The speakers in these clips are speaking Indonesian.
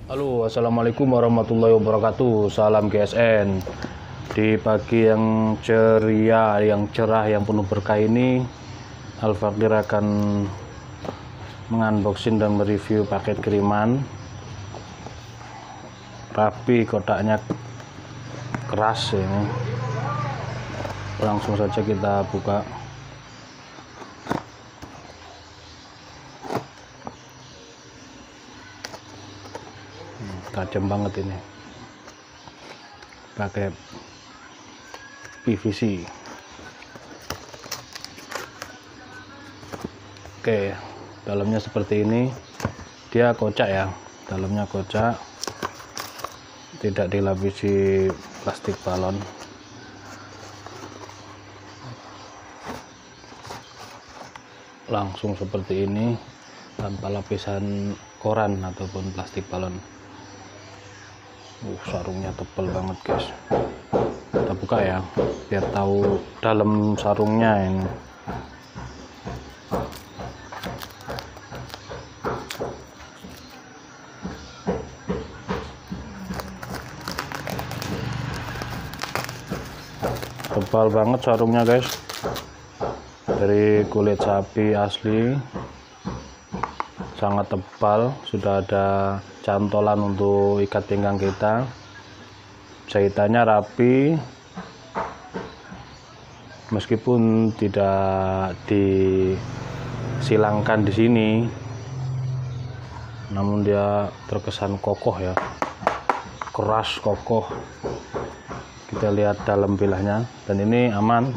Halo, assalamualaikum warahmatullahi wabarakatuh. Salam GSN. Di pagi yang ceria, yang cerah, yang penuh berkah ini, Al-Fakir akan mengunboxing dan mereview paket kiriman. Rapi, kotaknya keras ini. Langsung saja kita buka. Tajam banget ini, pakai PVC. Oke, dalamnya seperti ini. Dia kocak ya, dalamnya kocak, tidak dilapisi plastik balon. Langsung seperti ini, tanpa lapisan koran ataupun plastik balon. Sarungnya tebal banget guys. Kita buka ya, biar tahu dalam sarungnya ini. Tebal banget sarungnya guys, dari kulit sapi asli, sangat tebal. Sudah ada cantolan untuk ikat pinggang kita, jahitannya rapi, meskipun tidak disilangkan di sini, namun dia terkesan kokoh ya, keras, kokoh. Kita lihat dalam bilahnya, dan ini aman,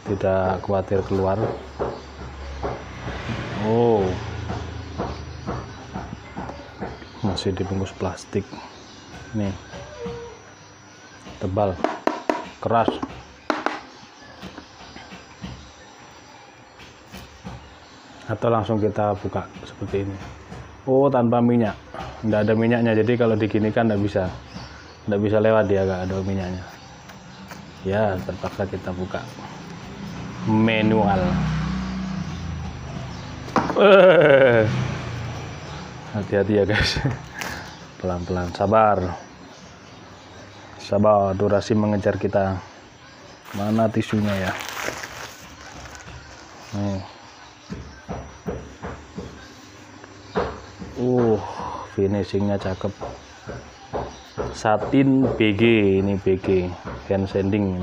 tidak khawatir keluar. Oh, masih dibungkus plastik. Nih, tebal, keras. Atau langsung kita buka seperti ini. Oh, tanpa minyak, tidak ada minyaknya. Jadi kalau diginikan tidak bisa lewat dia, nggak ada minyaknya. Ya, terpaksa kita buka manual. Hati-hati ya guys, pelan-pelan, sabar, durasi mengejar kita. Mana tisunya ya? Nih. Finishingnya cakep. Satin BG, ini BG hand sanding.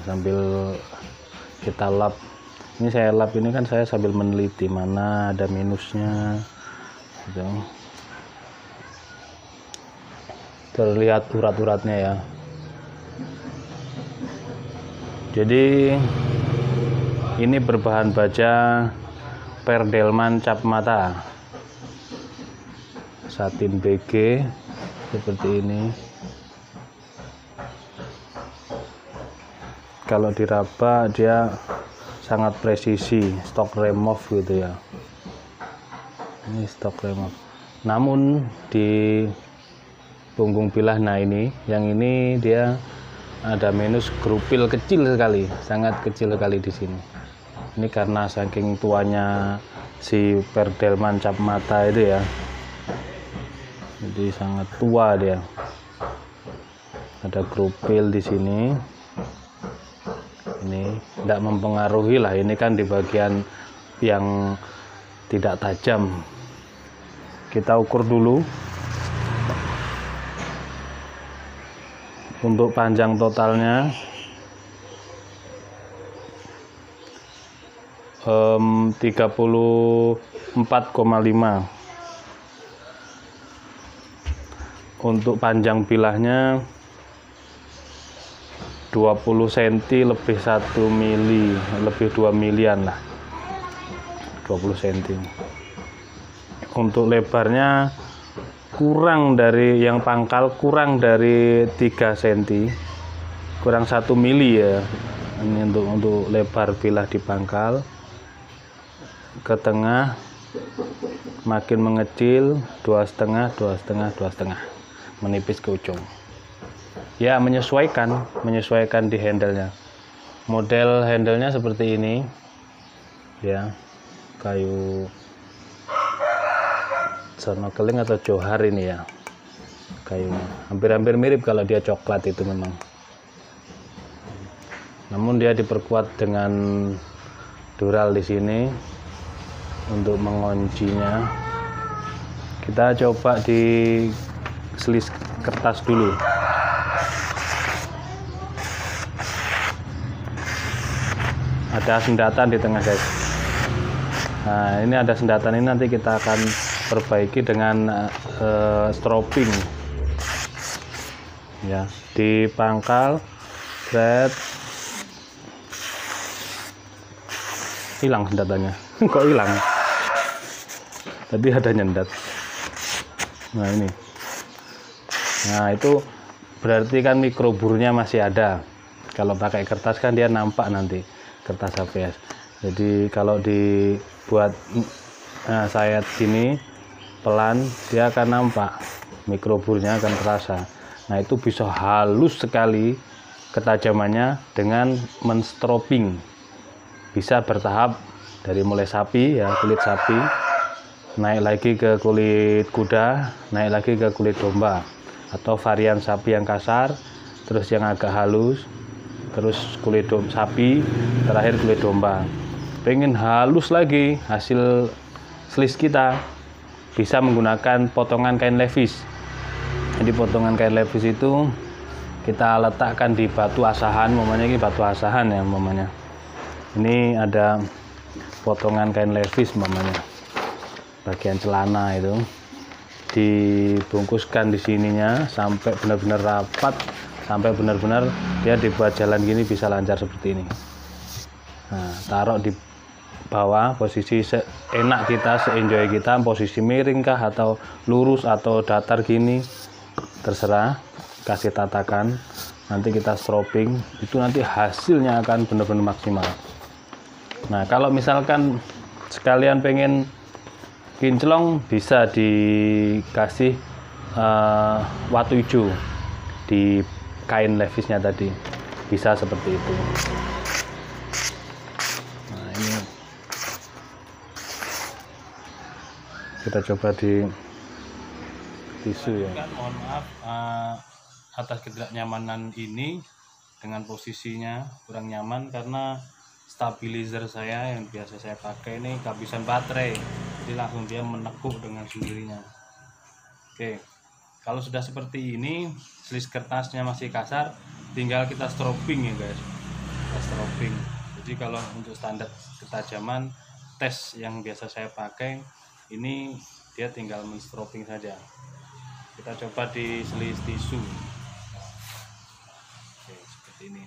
Sambil kita lap, ini saya lap, ini kan saya sambil meneliti mana ada minusnya gitu. Terlihat urat-uratnya ya. Jadi ini berbahan baja Perdelman cap mata, satin BG seperti ini. Kalau diraba dia sangat presisi, stock remove gitu ya. Ini stock remove. Namun di punggung bilah, nah ini, yang ini dia ada minus grupil kecil sekali, sangat kecil sekali di sini. Ini karena saking tuanya si Perdelman cap mata itu ya. Jadi sangat tua dia. Ada grupil di sini. Ini tidak mempengaruhi lah, ini kan di bagian yang tidak tajam. Kita ukur dulu. Untuk panjang totalnya 34,5. Untuk panjang bilahnya 20 cm lebih 1 mili, lebih 2 milian lah, 20 cm. Untuk lebarnya kurang dari yang pangkal, kurang dari 3 cm, kurang 1 mili ya. Ini untuk lebar bilah di pangkal. Ke tengah makin mengecil, 2,5, menipis ke ujung. Ya, menyesuaikan di handle-nya. Model handle-nya seperti ini ya, kayu snorkeling atau johar ini ya, kayunya hampir-hampir mirip kalau dia coklat itu memang, namun dia diperkuat dengan dural di sini untuk menguncinya. Kita coba di selis kertas dulu. Ada sendatan di tengah guys. Nah ini ada sendatan, ini nanti kita akan perbaiki dengan stropping ya, di pangkal thread. Hilang sendatannya. Kok hilang? Tadi ada nyendat. Nah ini, nah itu berarti kan mikroburnya masih ada. Kalau pakai kertas kan dia nampak nanti, kertas HVS. Jadi kalau dibuat sayat gini pelan, dia akan nampak, mikroburnya akan terasa. Nah itu bisa halus sekali ketajamannya dengan menstropping. Bisa bertahap dari mulai sapi ya, kulit sapi, naik lagi ke kulit kuda, naik lagi ke kulit domba, atau varian sapi yang kasar, terus yang agak halus, terus kulit sapi, terakhir kulit domba. Pengen halus lagi hasil selis kita, bisa menggunakan potongan kain levis. Jadi potongan kain levis itu kita letakkan di batu asahan, mamanya ini batu asahan ya mamanya. Ini ada potongan kain levis mamanya, bagian celana itu dibungkuskan di sininya sampai benar-benar rapat, sampai benar-benar dia dibuat jalan gini bisa lancar seperti ini. Nah, taruh di bawah, posisi seenak kita, seenjoy kita, posisi miring kah atau lurus atau datar gini terserah, kasih tatakan, nanti kita stropping, itu nanti hasilnya akan benar-benar maksimal. Nah kalau misalkan sekalian pengen kinclong, bisa dikasih watu hijau di kain levisnya tadi, bisa seperti itu. Nah ini kita coba di tisu ya. Mohon maaf atas ketidaknyamanan ini, dengan posisinya kurang nyaman karena stabilizer saya yang biasa saya pakai ini kehabisan baterai, jadi langsung dia menekuk dengan sendirinya. Oke, kalau sudah seperti ini, selis kertasnya masih kasar, tinggal kita stropping ya guys, kita stropping. Jadi kalau untuk standar ketajaman tes yang biasa saya pakai ini, dia tinggal menstropping saja. Kita coba di selis tisu. Oke, seperti ini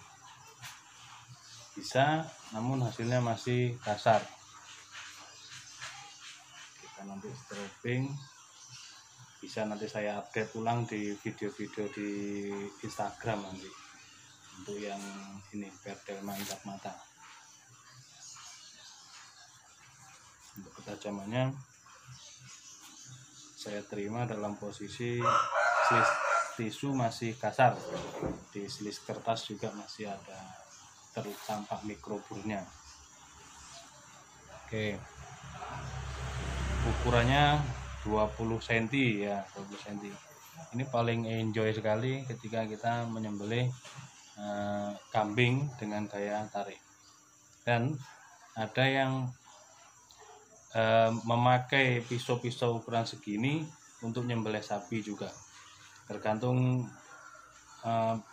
bisa, namun hasilnya masih kasar. Kita nanti stropping, bisa nanti saya update ulang di video-video di Instagram nanti untuk yang ini berdel mantap mata. Untuk ketajamannya saya terima dalam posisi selis tisu masih kasar, di selis kertas juga masih ada tampak mikroburnya. Oke, ukurannya 20 cm ya, 20 cm. Ini paling enjoy sekali ketika kita menyembelih kambing dengan gaya tarik. Dan ada yang memakai pisau-pisau ukuran segini untuk menyembelih sapi juga, tergantung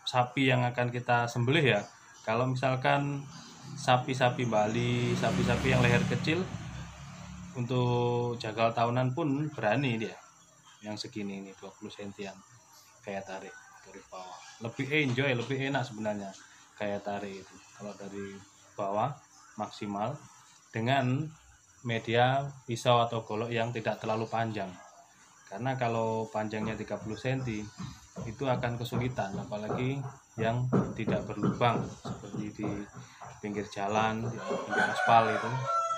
sapi yang akan kita sembelih ya. Kalau misalkan sapi-sapi Bali, sapi-sapi yang leher kecil, untuk jagal tahunan pun berani dia yang segini ini, 20 cm kayak tarik dari bawah. Lebih enjoy, lebih enak sebenarnya kayak tarik itu kalau dari bawah maksimal, dengan media pisau atau golok yang tidak terlalu panjang. Karena kalau panjangnya 30 cm itu akan kesulitan, apalagi yang tidak berlubang seperti di pinggir jalan, di pinggir aspal, itu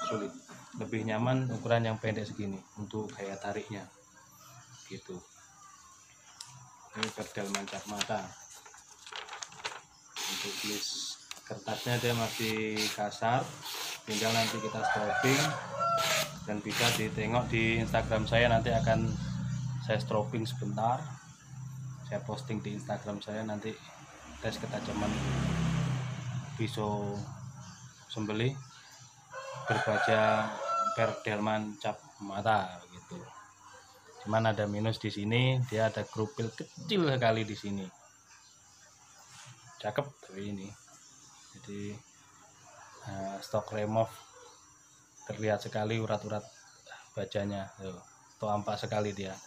sulit. Lebih nyaman ukuran yang pendek segini untuk gaya tariknya gitu. Ini berdel mancap mata untuk selis kertasnya dia masih kasar, tinggal nanti kita strobing dan bisa ditengok di Instagram saya, nanti akan saya strobing sebentar, saya posting di Instagram saya nanti tes ketajaman pisau sembelih berbaja Perlman cap mata gitu. Cuman ada minus di sini, dia ada krupil kecil sekali di sini. Cakep tapi ini. Jadi stok remove terlihat sekali urat-urat bajanya tuh ampak sekali dia.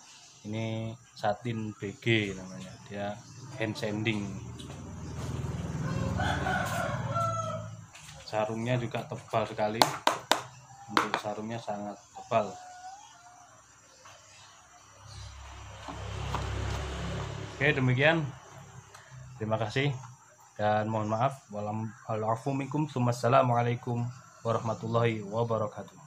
Ini satin BG namanya, dia hand sanding. Sarungnya juga tebal sekali, untuk sarungnya sangat tebal. Oke, demikian, terima kasih dan mohon maaf. Wassalamualaikum warahmatullahi wabarakatuh.